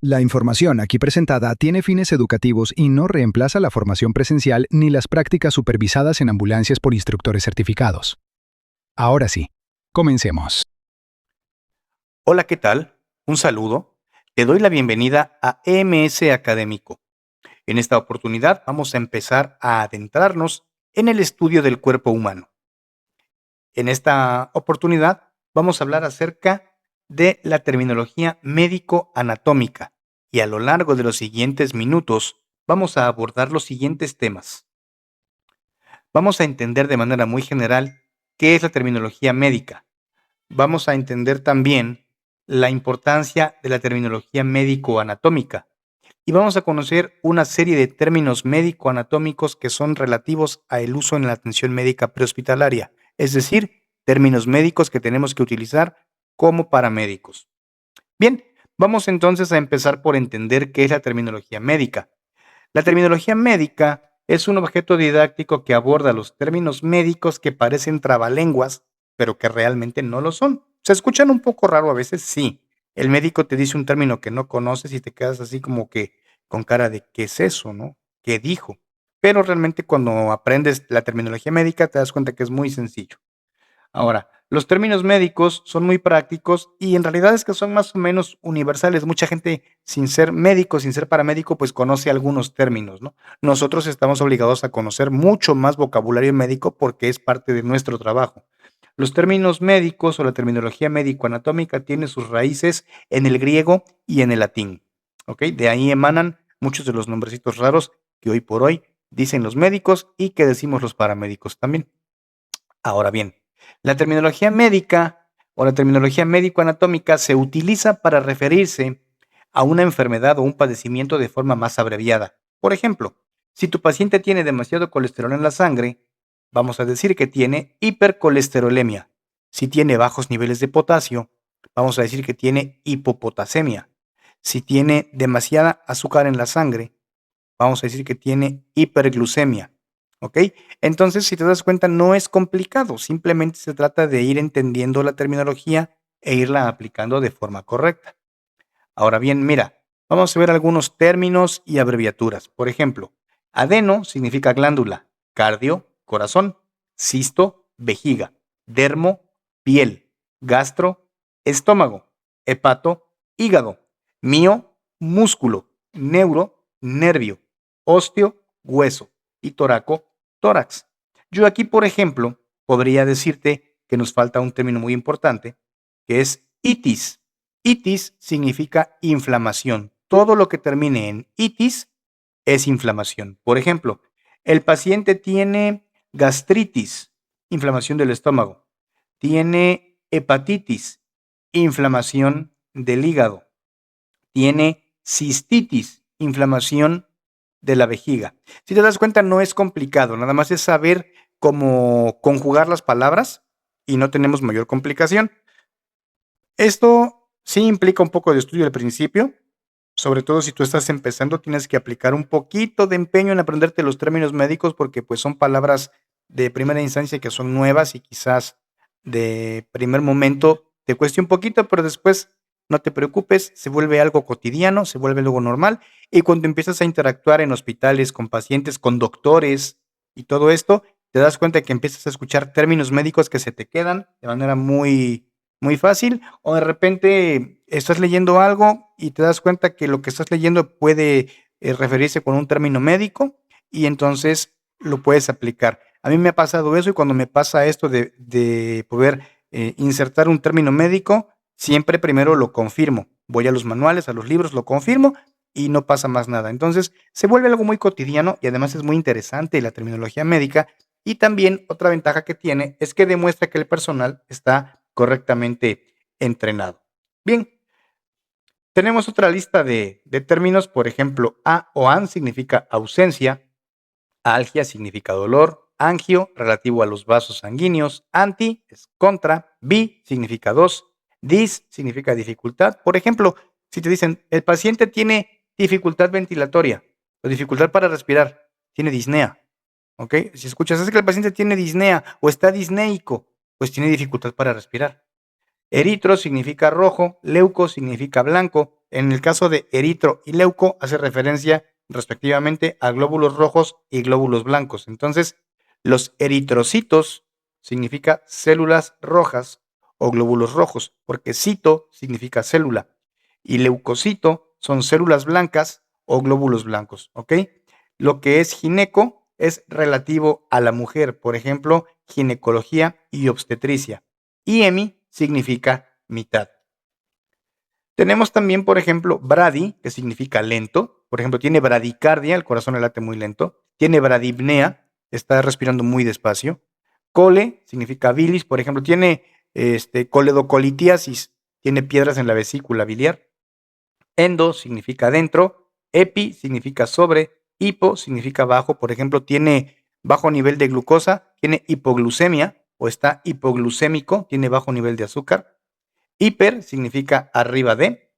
La información aquí presentada tiene fines educativos y no reemplaza la formación presencial ni las prácticas supervisadas en ambulancias por instructores certificados. Ahora sí, comencemos. Hola, ¿qué tal? Un saludo. Te doy la bienvenida a EMS Académico. En esta oportunidad vamos a empezar a adentrarnos en el estudio del cuerpo humano. En esta oportunidad vamos a hablar acerca de la terminología médico-anatómica y a lo largo de los siguientes minutos vamos a abordar los siguientes temas. Vamos a entender de manera muy general qué es la terminología médica. Vamos a entender también la importancia de la terminología médico-anatómica y vamos a conocer una serie de términos médico-anatómicos que son relativos al uso en la atención médica prehospitalaria, es decir, términos médicos que tenemos que utilizar como paramédicos. Bien, vamos entonces a empezar por entender qué es la terminología médica. La terminología médica es un objeto didáctico que aborda los términos médicos que parecen trabalenguas, pero que realmente no lo son. ¿Se escuchan un poco raro a veces? Sí. El médico te dice un término que no conoces y te quedas así como que con cara de ¿qué es eso, no? ¿Qué dijo? Pero realmente cuando aprendes la terminología médica te das cuenta que es muy sencillo. Ahora, los términos médicos son muy prácticos y en realidad es que son más o menos universales. Mucha gente sin ser médico, sin ser paramédico, pues conoce algunos términos, ¿no? Nosotros estamos obligados a conocer mucho más vocabulario médico porque es parte de nuestro trabajo. Los términos médicos o la terminología médico-anatómica tiene sus raíces en el griego y en el latín, ¿ok? De ahí emanan muchos de los nombrecitos raros que hoy por hoy dicen los médicos y que decimos los paramédicos también. Ahora bien, la terminología médica o la terminología médico-anatómica se utiliza para referirse a una enfermedad o un padecimiento de forma más abreviada. Por ejemplo, si tu paciente tiene demasiado colesterol en la sangre, vamos a decir que tiene hipercolesterolemia. Si tiene bajos niveles de potasio, vamos a decir que tiene hipopotasemia. Si tiene demasiada azúcar en la sangre, vamos a decir que tiene hiperglucemia, ¿ok? Entonces, si te das cuenta, no es complicado, simplemente se trata de ir entendiendo la terminología e irla aplicando de forma correcta. Ahora bien, mira, vamos a ver algunos términos y abreviaturas. Por ejemplo, adeno significa glándula, cardio, corazón, cisto, vejiga, dermo, piel, gastro, estómago, hepato, hígado, mio, músculo, neuro, nervio, osteo, hueso y toraco, tórax. Yo aquí, por ejemplo, podría decirte que nos falta un término muy importante, que es itis. Itis significa inflamación. Todo lo que termine en itis es inflamación. Por ejemplo, el paciente tiene gastritis, inflamación del estómago. Tiene hepatitis, inflamación del hígado. Tiene cistitis, inflamación de la vejiga. Si te das cuenta, no es complicado, nada más es saber cómo conjugar las palabras y no tenemos mayor complicación. Esto sí implica un poco de estudio al principio, sobre todo si tú estás empezando, tienes que aplicar un poquito de empeño en aprenderte los términos médicos porque pues son palabras de primera instancia que son nuevas y quizás de primer momento te cueste un poquito, pero después no te preocupes, se vuelve algo cotidiano, se vuelve algo normal y cuando empiezas a interactuar en hospitales con pacientes, con doctores y todo esto, te das cuenta que empiezas a escuchar términos médicos que se te quedan de manera muy fácil, o de repente estás leyendo algo y te das cuenta que lo que estás leyendo puede referirse con un término médico y entonces lo puedes aplicar. A mí me ha pasado eso y cuando me pasa esto de poder insertar un término médico, siempre primero lo confirmo. Voy a los manuales, a los libros, lo confirmo y no pasa más nada. Entonces se vuelve algo muy cotidiano y además es muy interesante la terminología médica y también otra ventaja que tiene es que demuestra que el personal está correctamente entrenado. Bien, tenemos otra lista de términos, por ejemplo, a o an significa ausencia, algia significa dolor, angio relativo a los vasos sanguíneos, anti es contra, bi significa dos, dis significa dificultad. Por ejemplo, si te dicen el paciente tiene dificultad ventilatoria o dificultad para respirar, tiene disnea. ¿Ok? Si escuchas, es que el paciente tiene disnea o está disnéico, pues tiene dificultad para respirar. Eritro significa rojo, leuco significa blanco, En el caso de eritro y leuco, hace referencia respectivamente a glóbulos rojos y glóbulos blancos. Entonces, los eritrocitos significa células rojas o glóbulos rojos, porque cito significa célula y leucocito son células blancas o glóbulos blancos, ¿ok? Lo que es gineco es relativo a la mujer, por ejemplo, ginecología y obstetricia. Y hemi significa mitad. Tenemos también, por ejemplo, brady, que significa lento. Por ejemplo, tiene bradicardia, el corazón le late muy lento. Tiene bradipnea, está respirando muy despacio. Cole significa bilis, por ejemplo, tiene coledocolitiasis, tiene piedras en la vesícula biliar. Endo significa dentro. Epi significa sobre. Hipo significa bajo. Por ejemplo, tiene bajo nivel de glucosa, tiene hipoglucemia o está hipoglucémico, tiene bajo nivel de azúcar. Hiper significa arriba de.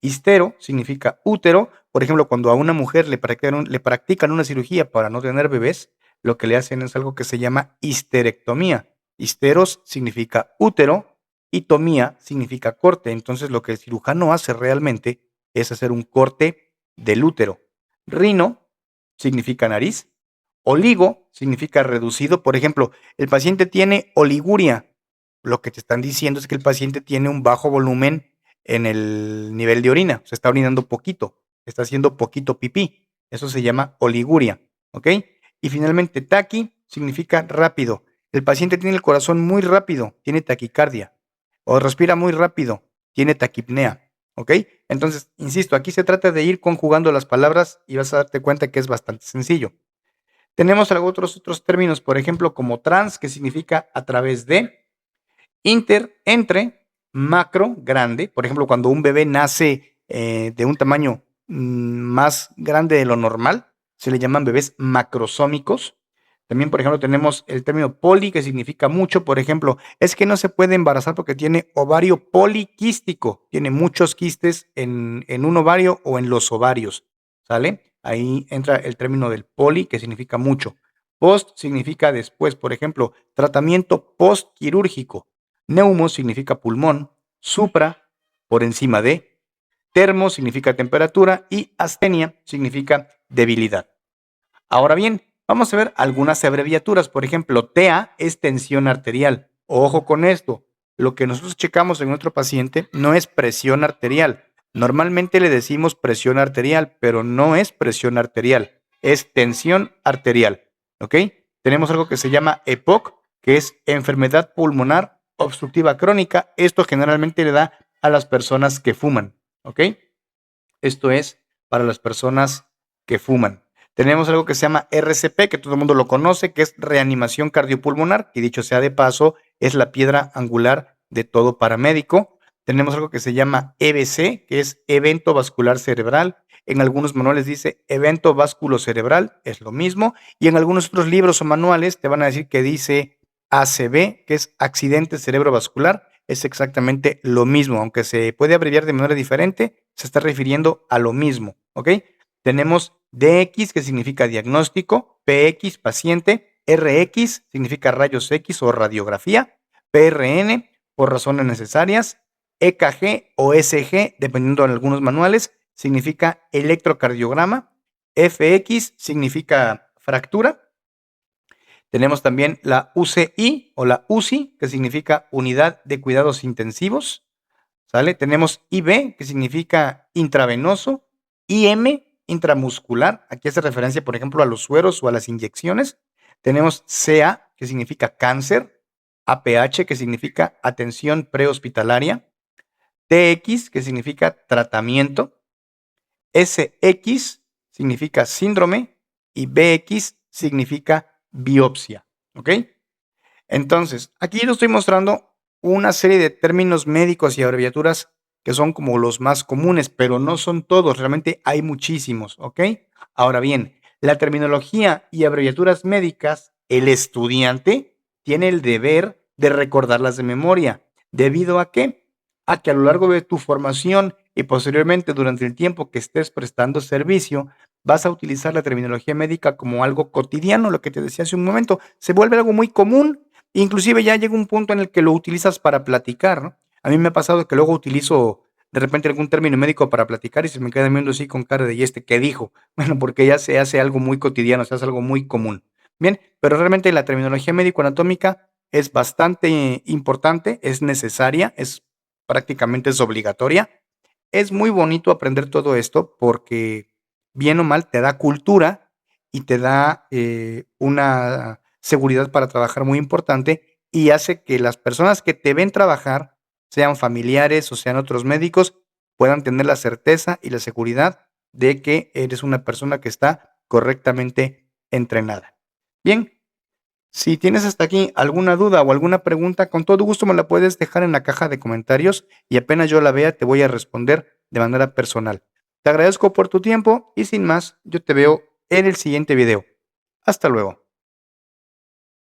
Histero significa útero. Por ejemplo, cuando a una mujer le practican una cirugía para no tener bebés, lo que le hacen es algo que se llama histerectomía. Histeros significa útero y tomía significa corte. Entonces, lo que el cirujano hace realmente es hacer un corte del útero. Rino significa nariz. Oligo significa reducido. Por ejemplo, el paciente tiene oliguria. Lo que te están diciendo es que el paciente tiene un bajo volumen en el nivel de orina. Se está orinando poquito, está haciendo poquito pipí. Eso se llama oliguria, ¿ok? Y finalmente, taqui significa rápido. El paciente tiene el corazón muy rápido, tiene taquicardia. O respira muy rápido, tiene taquipnea, ¿ok? Entonces, insisto, aquí se trata de ir conjugando las palabras y vas a darte cuenta que es bastante sencillo. Tenemos otros términos, por ejemplo, como trans, que significa a través de. Inter, entre, macro, grande. Por ejemplo, cuando un bebé nace de un tamaño más grande de lo normal, se le llaman bebés macrosómicos. También, por ejemplo, tenemos el término poli, que significa mucho. Por ejemplo, es que no se puede embarazar porque tiene ovario poliquístico. Tiene muchos quistes en un ovario o en los ovarios. ¿Sale? Ahí entra el término del poli, que significa mucho. Post significa después. Por ejemplo, tratamiento postquirúrgico. Neumo significa pulmón, supra, por encima de, termo significa temperatura y astenia significa debilidad. Ahora bien, vamos a ver algunas abreviaturas. Por ejemplo, TA es tensión arterial. Ojo con esto. Lo que nosotros checamos en nuestro paciente no es presión arterial. Normalmente le decimos presión arterial, pero no es presión arterial. Es tensión arterial. ¿Ok? Tenemos algo que se llama EPOC, que es enfermedad pulmonar obstructiva crónica. Esto generalmente le da a las personas que fuman. ¿Ok? Esto es para las personas que fuman. Tenemos algo que se llama RCP, que todo el mundo lo conoce, que es reanimación cardiopulmonar, que dicho sea de paso, es la piedra angular de todo paramédico. Tenemos algo que se llama EBC, que es evento vascular cerebral. En algunos manuales dice evento vasculocerebral, es lo mismo. Y en algunos otros libros o manuales te van a decir que dice ACV, que es accidente cerebrovascular. Es exactamente lo mismo, aunque se puede abreviar de manera diferente, se está refiriendo a lo mismo, ¿ok? Tenemos DX, que significa diagnóstico, PX, paciente, RX, significa rayos X o radiografía, PRN, por razones necesarias, EKG o SG, dependiendo de algunos manuales, significa electrocardiograma, FX significa fractura. Tenemos también la UCI o la UCI, que significa unidad de cuidados intensivos. ¿Sale? Tenemos IB, que significa intravenoso. IM, intramuscular. Aquí hace referencia, por ejemplo, a los sueros o a las inyecciones. Tenemos CA, que significa cáncer. APH, que significa atención prehospitalaria. TX, que significa tratamiento. SX significa síndrome. Y BX significa biopsia, ¿ok? Entonces, aquí yo estoy mostrando una serie de términos médicos y abreviaturas que son como los más comunes, pero no son todos, realmente hay muchísimos, ¿ok? Ahora bien, la terminología y abreviaturas médicas, el estudiante tiene el deber de recordarlas de memoria. ¿Debido a qué? A que a lo largo de tu formación y posteriormente durante el tiempo que estés prestando servicio, vas a utilizar la terminología médica como algo cotidiano, lo que te decía hace un momento, se vuelve algo muy común, inclusive ya llega un punto en el que lo utilizas para platicar, ¿no? A mí me ha pasado que luego utilizo de repente algún término médico para platicar y se me quedan viendo así con cara de, ¿y este qué dijo? Bueno, porque ya se hace algo muy cotidiano, se hace algo muy común. Bien, pero realmente la terminología médico-anatómica es bastante importante, es necesaria, prácticamente es obligatoria. Es muy bonito aprender todo esto porque, bien o mal, te da cultura y te da una seguridad para trabajar muy importante y hace que las personas que te ven trabajar, sean familiares o sean otros médicos, puedan tener la certeza y la seguridad de que eres una persona que está correctamente entrenada. Bien, si tienes hasta aquí alguna duda o alguna pregunta, con todo gusto me la puedes dejar en la caja de comentarios y apenas yo la vea te voy a responder de manera personal. Te agradezco por tu tiempo y sin más, yo te veo en el siguiente video. Hasta luego.